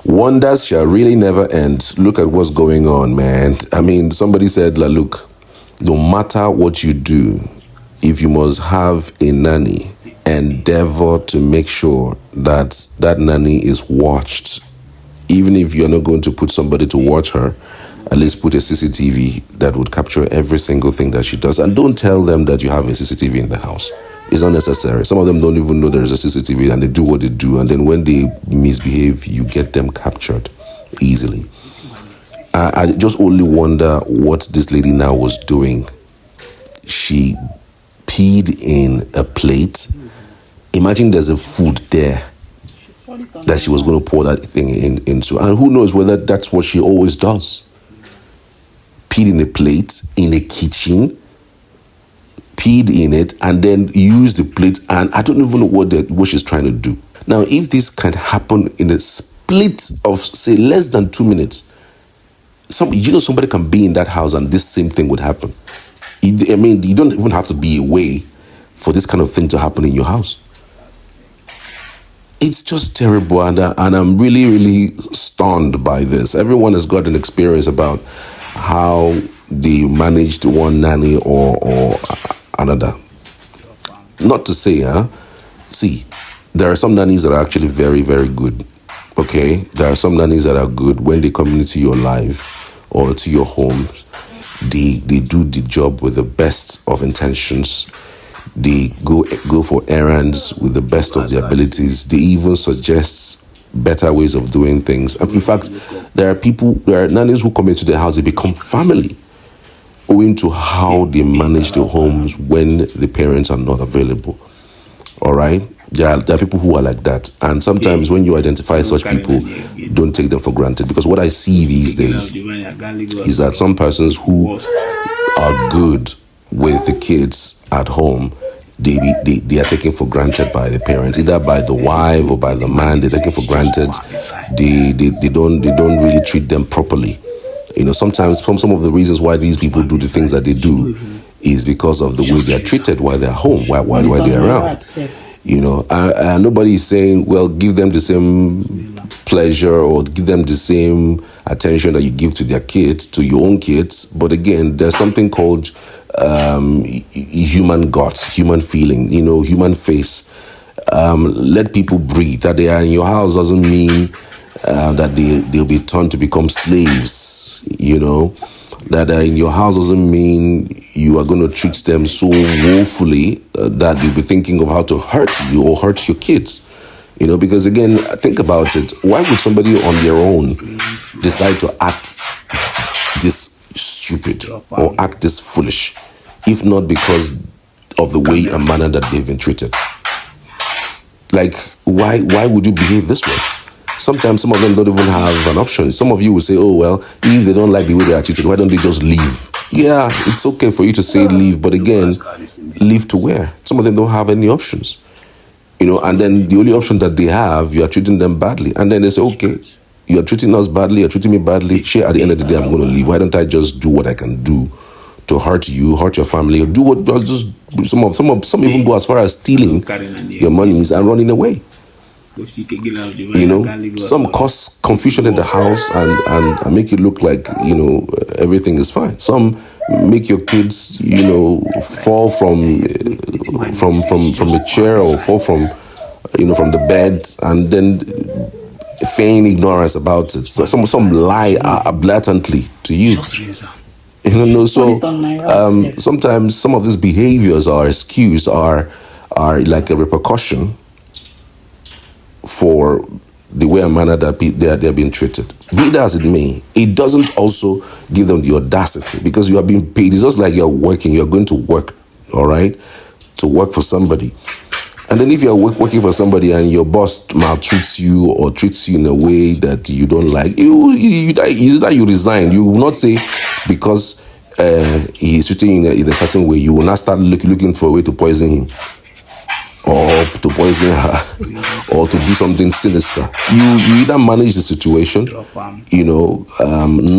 Wonders shall really never end. Look at what's going on, man. I mean, somebody said, look, no matter what you do, if you must have a nanny, endeavor to make sure that that nanny is watched. Even if you're not going to put somebody to watch her, at least put a CCTV that would capture every single thing that she does. And don't tell them that you have a CCTV in the house. It's unnecessary. Some of them don't even know there's a CCTV and they do what they do. And then when they misbehave, you get them captured easily. I just only wonder what this lady now was doing. She peed in a plate. Imagine there's a food there that she was going to pour that thing into. And who knows whether that's what she always does. Peed in a plate, in a kitchen, peed in it, and then use the plate. And I don't even know what she's trying to do. Now, if this can happen in a split of, say, less than 2 minutes, somebody can be in that house and this same thing would happen. I mean, you don't even have to be away for this kind of thing to happen in your house. It's just terrible, and I'm really, really stunned by this. Everyone has got an experience about how they managed one nanny or another. Not to say, see, there are some nannies that are actually very, very good. Okay, there are some nannies that are good when they come into your life or to your home. They do the job with the best of intentions. They go for errands with the best of their abilities. They even suggest better ways of doing things. And in fact, there are nannies who come into the house, they become family, owing to how they manage the homes when the parents are not available. All right? There are people who are like that. And sometimes when you identify such people, don't take them for granted. Because what I see these days is that some persons who are good with the kids at home, they are taken for granted by the parents, either by the wife or by the man. They're taken for granted. They don't really treat them properly. You know, sometimes some of the reasons why these people do the things that they do is because of the way they are treated while they're home, while they're around. You know, nobody is saying, well, give them the same pleasure or give them the same attention that you give to their kids, to your own kids. But again, there's something called human guts, human feeling, human face. Let people breathe. That they are in your house doesn't mean that they'll be turned to become slaves, That in your house doesn't mean you are going to treat them so woefully that you'll be thinking of how to hurt you or hurt your kids. Because again, think about it. Why would somebody on their own decide to act this stupid or act this foolish, if not because of the way and manner that they've been treated? Like, why would you behave this way? Sometimes some of them don't even have an option. Some of you will say, oh, well, if they don't like the way they are treated, why don't they just leave? Yeah, it's okay for you to say leave, but again, leave to where? Some of them don't have any options. And then the only option that they have, you are treating them badly. And then they say, okay, you are treating us badly, you're treating me badly. Sure, at the end of the day, I'm going to leave. Why don't I just do what I can do to hurt you, hurt your family, or do what just some even go as far as stealing your monies and running away. Some cause confusion in the house and make it look like everything is fine. Some make your kids fall from a chair or fall from the bed and then feign ignorance about it. So some lie blatantly to you. So sometimes some of these behaviors are excused, are like a repercussion for the way and manner that they're being treated. Be that as it may, it doesn't also give them the audacity, because you are being paid. It's just like you're going to work, all right, to work for somebody. And then if you're working for somebody and your boss maltreats you or treats you in a way that you don't like, either you resign. You will not say because he's treating you in a certain way, you will not start looking for a way to poison him, or to poison her, or to do something sinister. You either manage the situation,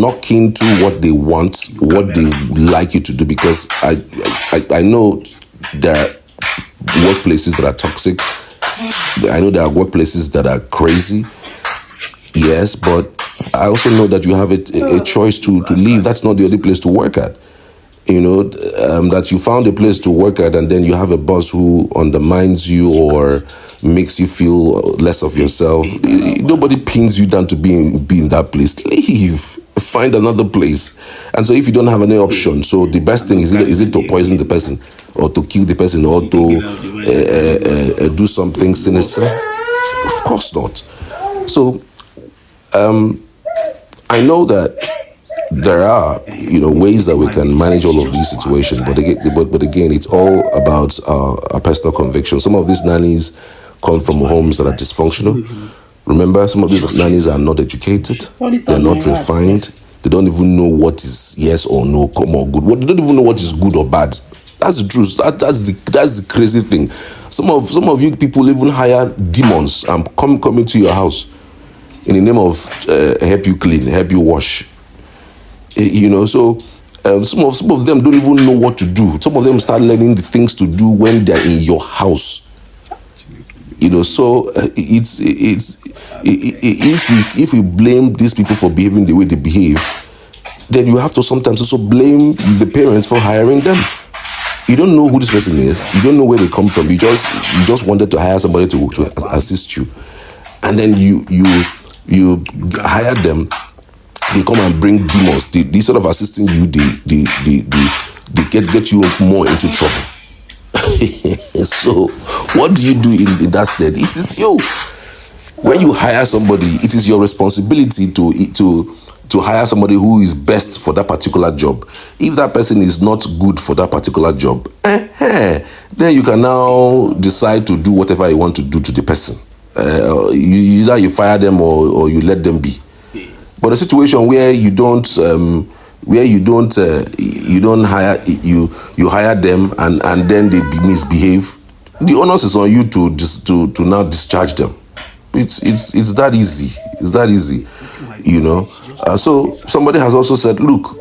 knock into what they want, what they like you to do, because I know there are workplaces that are toxic. I know there are workplaces that are crazy. Yes, but I also know that you have a choice to leave. That's not the only place to work at. That you found a place to work at, and then you have a boss who undermines you or makes you feel less of yourself. Nobody pins you down to be in that place. Leave. Find another place. And so if you don't have any option, so the best thing is it to poison the person or to kill the person or to do something sinister? Of course not. So I know that there are, ways that we can manage all of these situations, but again, it's all about our personal conviction. Some of these nannies come from homes that are dysfunctional. Remember, some of these nannies are not educated. They're not refined. They don't even know what is yes or no, come or good. They don't even know what is good or bad. That's the truth. That's the crazy thing. Some of you people even hire demons and come into your house in the name of help you clean, help you wash. So some of them don't even know what to do. Some of them start learning the things to do when they're in your house. So it's if we blame these people for behaving the way they behave, then you have to sometimes also blame the parents for hiring them. You don't know who this person is. You don't know where they come from. You just wanted to hire somebody to assist you, and then you hire them. They come and bring demons. They sort of assisting you. They get you more into trouble. So what do you do in that stead? It is you. When you hire somebody, it is your responsibility to hire somebody who is best for that particular job. If that person is not good for that particular job, then you can now decide to do whatever you want to do to the person. Either you fire them or you let them be. But a situation where you don't hire you hire them and then they misbehave, the onus is on you to now discharge them. It's that easy. It's that easy, So somebody has also said, look,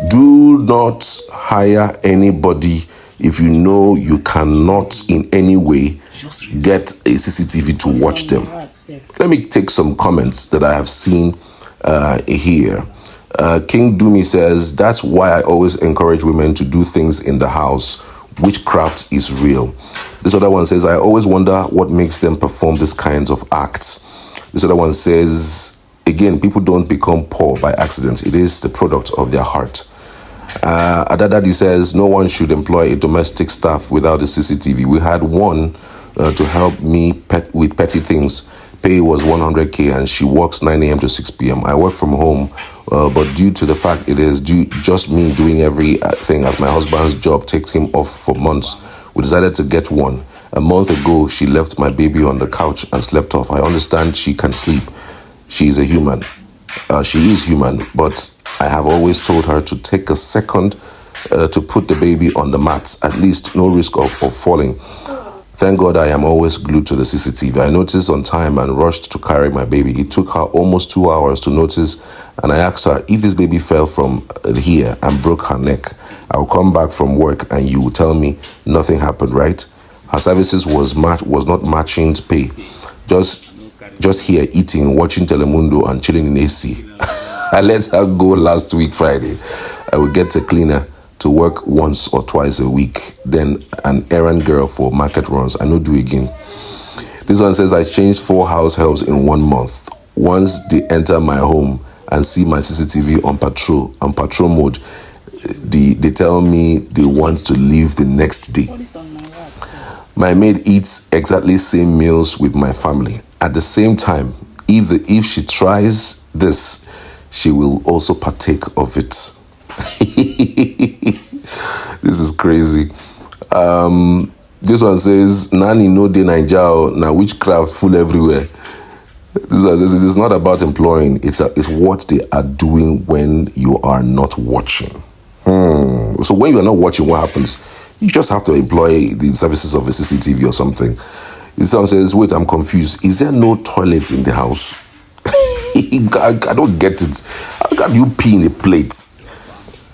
do not hire anybody if you know you cannot in any way get a CCTV to watch them. Let me take some comments that I have seen here. King Dumi says, that's why I always encourage women to do things in the house. Witchcraft is real. This other one says, I always wonder what makes them perform these kinds of acts. This other one says, again, people don't become poor by accident. It is the product of their heart. Adadadi says, no one should employ a domestic staff without a CCTV. We had one to help me with petty things. Pay was 100K and she works 9 a.m. to 6 p.m. I work from home, but due to the fact it is just me doing everything as my husband's job takes him off for months, we decided to get one. A month ago, she left my baby on the couch and slept off. I understand she can sleep. She is a human. She is human, but I have always told her to take a second to put the baby on the mats, at least no risk of falling. Thank God I am always glued to the CCTV. I noticed on time and rushed to carry my baby. It took her almost 2 hours to notice, and I asked her, if this baby fell from here and broke her neck, I'll come back from work and you will tell me nothing happened, right? Her services was not matching pay. Just here eating, watching Telemundo and chilling in AC. I let her go last week Friday. I would get a cleaner to work once or twice a week, then an errand girl for market runs. I no do again. This one says, I changed 4 house helps in 1 month. Once they enter my home and see my CCTV on patrol mode, they tell me they want to leave the next day. My maid eats exactly same meals with my family. At the same time, if she tries this, she will also partake of it. This is crazy. This one says, Nanny no de Naija, now witchcraft full everywhere. This one says, it's not about employing, it's what they are doing when you are not watching. So when you are not watching, what happens? You just have to employ the services of a CCTV or something. This one says, wait, I'm confused. Is there no toilet in the house? I don't get it. How can you pee in a plate?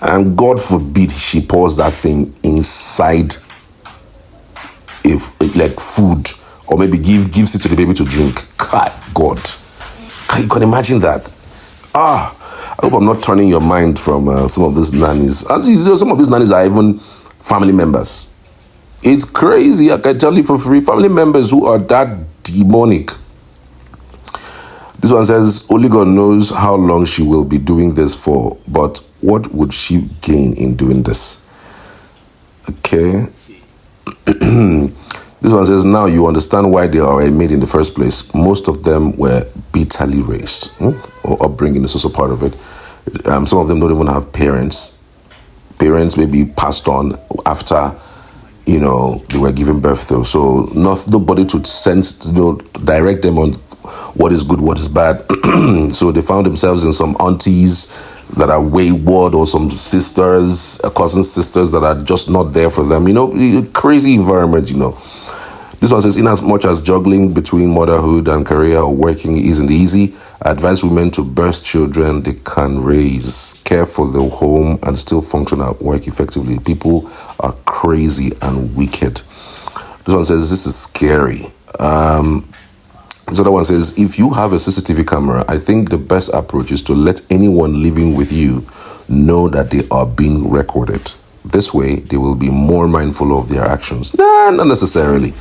And God forbid she pours that thing inside like food, or maybe gives it to the baby to drink. God, You can imagine that. I hope I'm not turning your mind from some of these nannies. As you know, some of these nannies are even family members. It's crazy. I can tell you for free, family members who are that demonic. This one says, only God knows how long she will be doing this for, but what would she gain in doing this? Okay. This one says, now you understand why they are made in the first place. Most of them were bitterly raised. Or upbringing is also part of it. Some of them don't even have parents. Parents may be passed on after, they were given birth to. So nobody to direct them on what is good, what is bad. So they found themselves in some aunties that are wayward, or some sisters, cousin sisters that are just not there for them. Crazy environment, This one says, in as much as juggling between motherhood and career or working isn't easy, I advise women to birth children they can raise, care for the home, and still function at work effectively. People are crazy and wicked. This one says, this is scary. This other one says, if you have a CCTV camera, I think the best approach is to let anyone living with you know that they are being recorded. This way, they will be more mindful of their actions. Nah, not necessarily.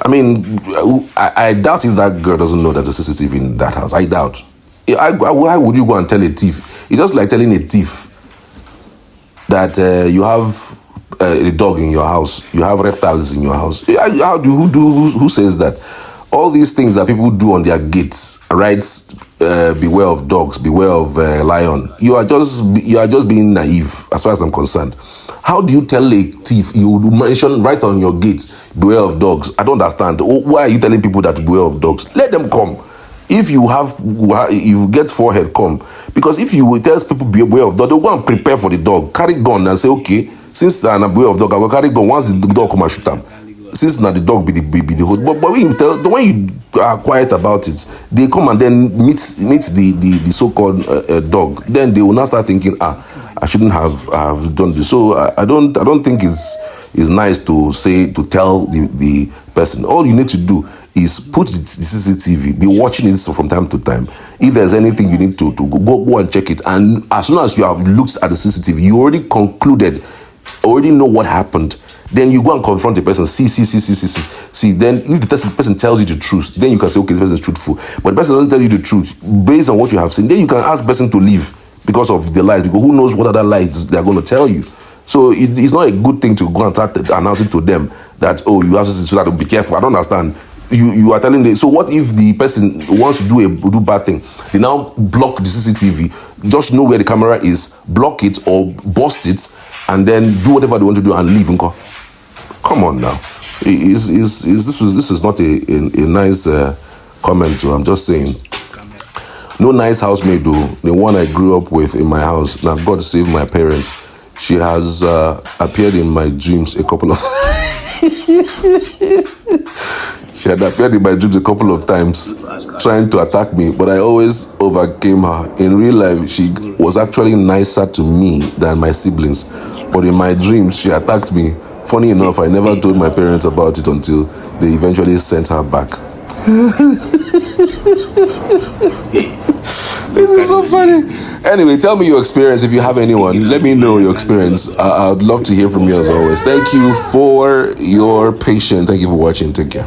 I mean, I doubt if that girl doesn't know there's a CCTV in that house. I doubt. Why would you go and tell a thief? It's just like telling a thief that you have a dog in your house, you have reptiles in your house. Who says that? All these things that people do on their gates, right? Beware of dogs, beware of lion. You are just being naive, as far as I'm concerned. How do you tell a thief, you mention right on your gate, beware of dogs? I don't understand. Why are you telling people that beware of dogs? Let them come. If you get forehead, come. Because if you tell people beware of dogs, they'll go and prepare for the dog, carry gun and say, okay, since I'm a beware of dog, I will carry gun. Once the dog come and shoot them. Since now the dog be the host, but when you are quiet about it, they come and then meet the so-called dog. Then they will now start thinking, I shouldn't have done this. So I don't think it's nice to tell the person. All you need to do is put the CCTV, be watching it from time to time. If there's anything you need to go and check it, and as soon as you have looked at the CCTV, you already concluded, already know what happened. Then you go and confront the person. See. Then if the person tells you the truth, then you can say, okay, the person is truthful. But the person doesn't tell you the truth based on what you have seen. Then you can ask the person to leave because of the lies. Because who knows what other lies they're going to tell you. So it's not a good thing to go and start announcing to them that, oh, you have to so that be careful. I don't understand. You are telling them. So what if the person wants to do bad thing? They now block the CCTV. Just know where the camera is, block it or bust it, and then do whatever they want to do and leave and go. Come on now. This is not a nice comment. I'm just saying. No nice housemaid though. The one I grew up with in my house. Now God save my parents. She has appeared in my dreams a couple of She had appeared in my dreams a couple of times trying to attack me, but I always overcame her. In real life, she was actually nicer to me than my siblings. But in my dreams, she attacked me. Funny enough, I never told my parents about it until they eventually sent her back. This is so funny. Anyway, tell me your experience. If you have anyone, let me know your experience. I'd love to hear from you as always. Thank you for your patience. Thank you for watching. Take care.